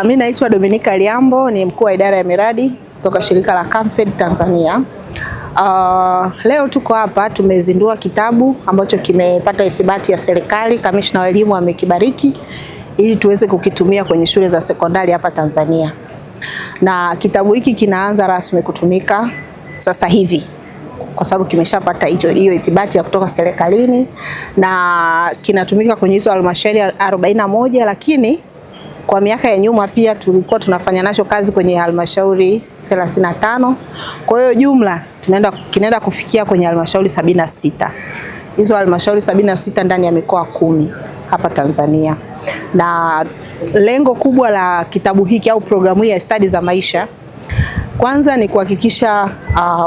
Mimi naitwa Dominica Liambo, ni mkuu wa idara ya miradi kutoka shirika la Camfed Tanzania. Leo tuko hapa tumezindua kitabu ambacho kimepata ithibati ya serikali, kamishna wa elimu amekibariki ili tuweze kukitumia kwenye shule za sekondari hapa Tanzania. Na kitabu hiki kinaanza rasmi kutumika sasa hivi kwa sababu kimeshapata hiyo ithibati ya kutoka serikalini na kinatumika kwenye hizo halmashauri 41, lakini kwa miaka ya nyuma pia tulikuwa tunafanya nacho kazi kwenye halmashauri 35. Kwa hiyo jumla kinaenda kufikia kwenye halmashauri 76. Hizo halmashauri 76 ndani ya mikoa 10 hapa Tanzania. Na lengo kubwa la kitabu hiki au programu hii ya stadi za maisha, kwanza ni kuhakikisha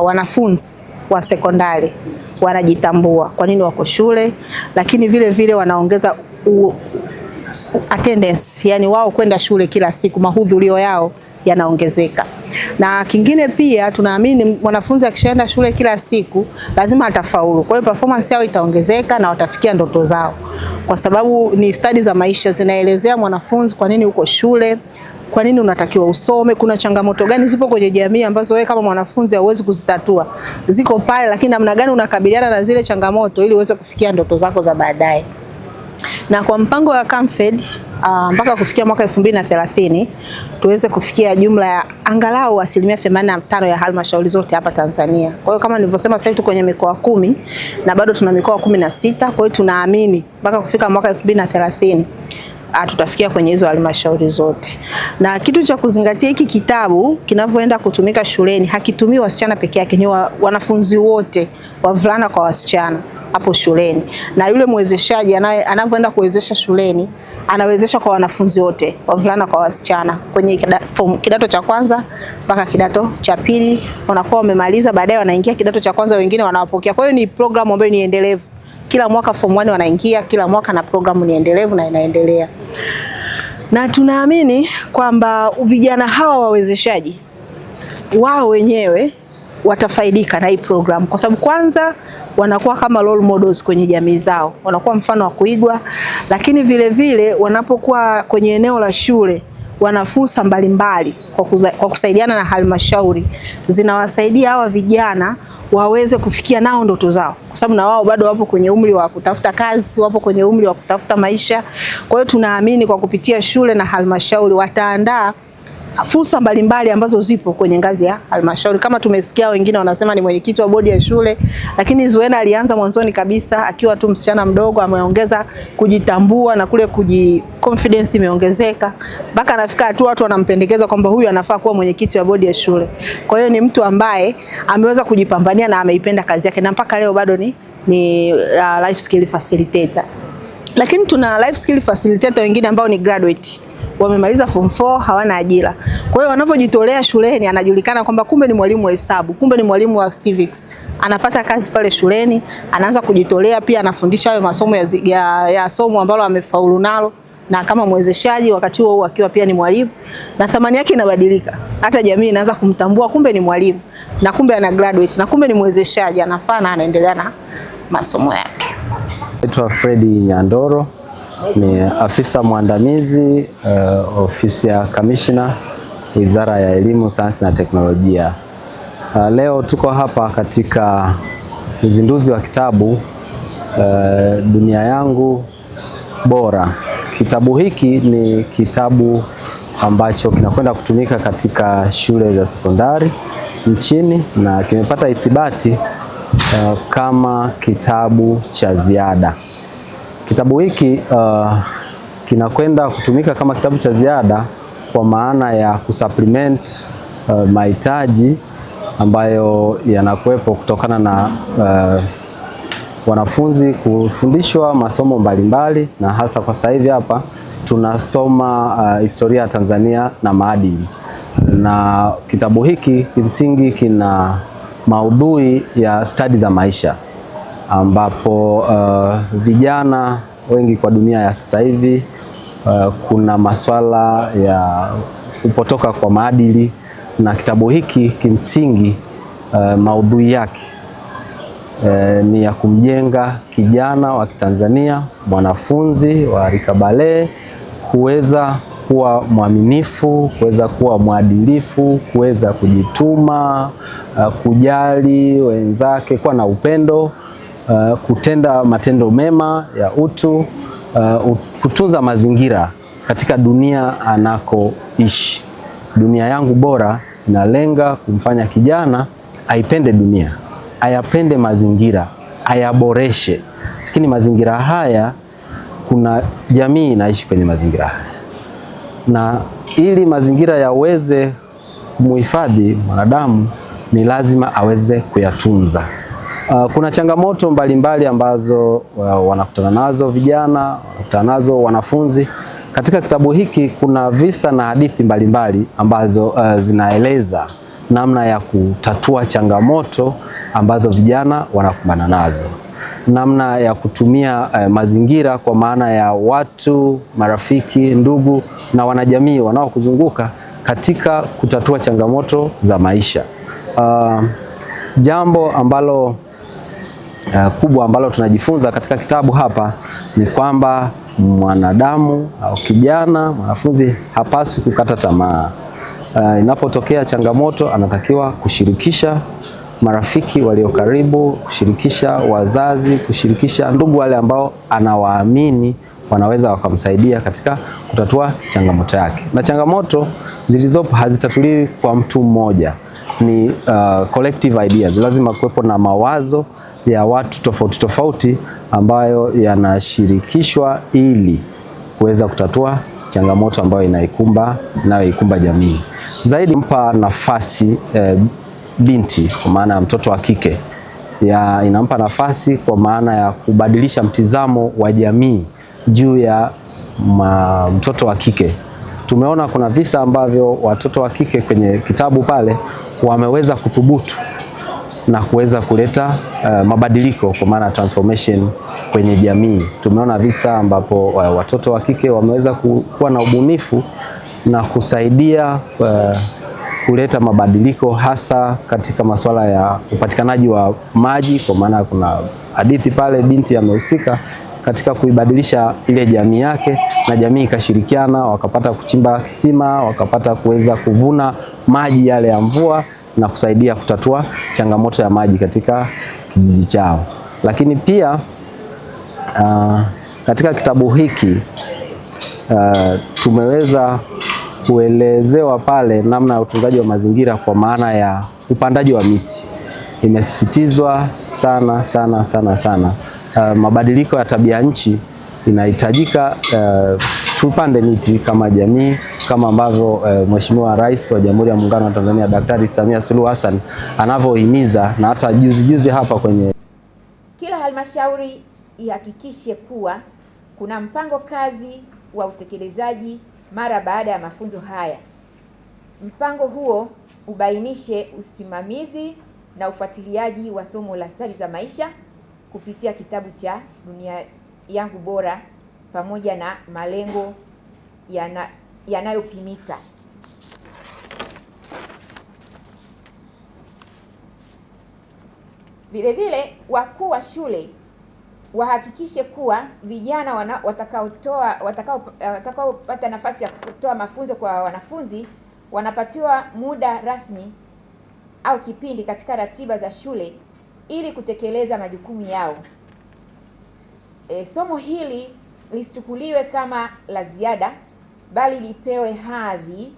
wanafunzi wa sekondari wanajitambua kwa nini wako shule, lakini vile vile wanaongeza attendance, yani wao kwenda shule kila siku, mahudhurio yao yanaongezeka. Na kingine pia tunaamini mwanafunzi akishaenda shule kila siku lazima atafaulu. Kwa hiyo performance yao itaongezeka na watafikia ndoto zao. Kwa sababu ni stadi za maisha zinaelezea mwanafunzi kwa nini uko shule, kwa nini unatakiwa usome, kuna changamoto gani zipo kwenye jamii ambazo wewe kama mwanafunzi hauwezi kuzitatua. Ziko pale, lakini namna gani unakabiliana na zile changamoto ili uweze kufikia ndoto zako za baadaye. Na kwa mpango wa Camfed mpaka kufikia mwaka 2030 tuweze kufikia jumla ya angalau 85% ya halmashauri zote hapa Tanzania. Kwa hiyo kama nilivyosema, sasa tuko kwenye mikoa 10 na bado tuna mikoa 16. Kwa hiyo tunaamini mpaka kufika mwaka 2030 tutafikia kwenye hizo halmashauri zote. Na kitu cha kuzingatia, hiki kitabu kinavyoenda kutumika shuleni hakitumii wasichana peke yake, ni wanafunzi wote, wavulana kwa wasichana hapo shuleni. Na yule mwezeshaji anavyoenda kuwezesha shuleni anawezesha kwa wanafunzi wote, wavulana kwa wasichana, kwenye kidato cha kwanza mpaka kidato cha pili. Wanakuwa wamemaliza, baadaye wanaingia kidato cha kwanza, wengine wanawapokea. Kwa hiyo ni program ambayo ni endelevu. Kila mwaka form 1 wanaingia, kila mwaka, na programu ni endelevu na inaendelea. Na tunaamini kwamba vijana hawa wawezeshaji wao wenyewe watafaidika na hii program, kwa sababu kwanza wanakuwa kama role models kwenye jamii zao, wanakuwa mfano wa kuigwa, lakini vile vile wanapokuwa kwenye eneo la shule wana fursa mbalimbali kwa kusaidiana na halmashauri, zinawasaidia hawa vijana waweze kufikia nao ndoto zao, kwa sababu na wao bado wapo kwenye umri wa kutafuta kazi, wapo kwenye umri wa kutafuta maisha. Kwa hiyo tunaamini kwa kupitia shule na halmashauri wataandaa fursa mbalimbali ambazo zipo kwenye ngazi ya halmashauri. Kama tumesikia wengine wanasema ni mwenyekiti wa bodi ya shule, lakini Zuena alianza mwanzoni kabisa akiwa tu msichana mdogo, ameongeza kujitambua na kule confidence imeongezeka mpaka anafika hatua watu wanampendekeza kwamba huyu anafaa kuwa mwenyekiti wa bodi ya shule. Kwa hiyo ni mtu ambaye ameweza kujipambania na ameipenda kazi yake, na mpaka leo bado ni life skill facilitator. Lakini tuna life skill facilitator wengine ambao ni graduate, wamemaliza form 4, hawana ajira. Kwa hiyo wanavyojitolea shuleni anajulikana kwamba kumbe ni mwalimu wa hesabu, kumbe ni mwalimu wa civics. Anapata kazi pale shuleni, anaanza kujitolea, pia anafundisha hayo masomo ya somo ambalo amefaulu nalo, na kama mwezeshaji wakati huo akiwa pia ni mwalimu, na thamani yake inabadilika. Hata jamii inaanza kumtambua, kumbe ni mwalimu na kumbe ana graduate na kumbe ni mwezeshaji, anafaa na anaendelea na masomo yake. Naitwa Fredi Nyandoro, ni afisa mwandamizi ofisi ya kamishna Wizara ya Elimu, Sayansi na Teknolojia. Leo tuko hapa katika uzinduzi wa kitabu Dunia Yangu Bora. Kitabu hiki ni kitabu ambacho kinakwenda kutumika katika shule za sekondari nchini na kimepata ithibati kama kitabu cha ziada. Kitabu hiki kinakwenda kutumika kama kitabu cha ziada kwa maana ya kusupplement mahitaji ambayo yanakuwepo kutokana na wanafunzi kufundishwa masomo mbalimbali, na hasa kwa sasa hivi hapa tunasoma historia ya Tanzania na maadili. Na kitabu hiki kimsingi kina maudhui ya stadi za maisha ambapo vijana wengi kwa dunia ya sasa hivi kuna masuala ya kupotoka kwa maadili, na kitabu hiki kimsingi maudhui yake ni ya kumjenga kijana wa Kitanzania, mwanafunzi wa rika bale, kuweza kuwa mwaminifu, kuweza kuwa mwadilifu, kuweza kujituma, kujali wenzake, kuwa na upendo, kutenda matendo mema ya utu, kutunza mazingira katika dunia anakoishi. Dunia yangu bora inalenga kumfanya kijana aipende dunia, ayapende mazingira, ayaboreshe. Lakini mazingira haya, kuna jamii inaishi kwenye mazingira haya, na ili mazingira yaweze kumuhifadhi mwanadamu ni lazima aweze kuyatunza. Kuna changamoto mbalimbali ambazo wanakutana nazo vijana, wanakutana nazo wanafunzi. Katika kitabu hiki kuna visa na hadithi mbalimbali ambazo zinaeleza namna ya kutatua changamoto ambazo vijana wanakumbana nazo, namna ya kutumia mazingira kwa maana ya watu, marafiki, ndugu na wanajamii wanaokuzunguka katika kutatua changamoto za maisha. Jambo ambalo kubwa ambalo tunajifunza katika kitabu hapa ni kwamba mwanadamu au kijana, mwanafunzi hapaswi kukata tamaa. Inapotokea changamoto, anatakiwa kushirikisha marafiki walio karibu, kushirikisha wazazi, kushirikisha ndugu wale ambao anawaamini wanaweza wakamsaidia katika kutatua changamoto yake. Na changamoto zilizopo hazitatuliwi kwa mtu mmoja, ni collective ideas. Lazima kuwepo na mawazo ya watu tofauti tofauti ambayo yanashirikishwa ili kuweza kutatua changamoto ambayo inayoikumba jamii. Zaidi mpa nafasi binti kwa maana ya mtoto wa kike, inampa nafasi kwa maana ya kubadilisha mtizamo wa jamii juu ya mtoto wa kike. Tumeona kuna visa ambavyo watoto wa kike kwenye kitabu pale wameweza kuthubutu na kuweza kuleta mabadiliko kwa maana transformation kwenye jamii. Tumeona visa ambapo watoto wa kike wameweza kuwa na ubunifu na kusaidia kuleta mabadiliko hasa katika masuala ya upatikanaji wa maji, kwa maana kuna hadithi pale binti amehusika katika kuibadilisha ile jamii yake, na jamii ikashirikiana, wakapata kuchimba kisima, wakapata kuweza kuvuna maji yale ya mvua na kusaidia kutatua changamoto ya maji katika kijiji chao. Lakini pia katika kitabu hiki tumeweza kuelezewa pale namna ya utunzaji wa mazingira kwa maana ya upandaji wa miti. Imesisitizwa sana sana sana sana. Mabadiliko ya tabia nchi inahitajika tupande miti kama jamii, kama ambavyo Mheshimiwa Rais wa Jamhuri ya Muungano wa Tanzania Daktari Samia Suluhu Hassan anavyohimiza, na hata juzi hapa kwenye kila halmashauri ihakikishe kuwa kuna mpango kazi wa utekelezaji mara baada ya mafunzo haya. Mpango huo ubainishe usimamizi na ufuatiliaji wa somo la stadi za maisha kupitia kitabu cha Dunia Yangu Bora pamoja na malengo yanayopimika. Vilevile wakuu wa shule wahakikishe kuwa vijana watakaopata nafasi ya kutoa mafunzo kwa wanafunzi wanapatiwa muda rasmi au kipindi katika ratiba za shule ili kutekeleza majukumu yao. Somo hili lisichukuliwe kama la ziada, bali lipewe hadhi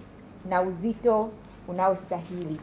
na uzito unaostahili.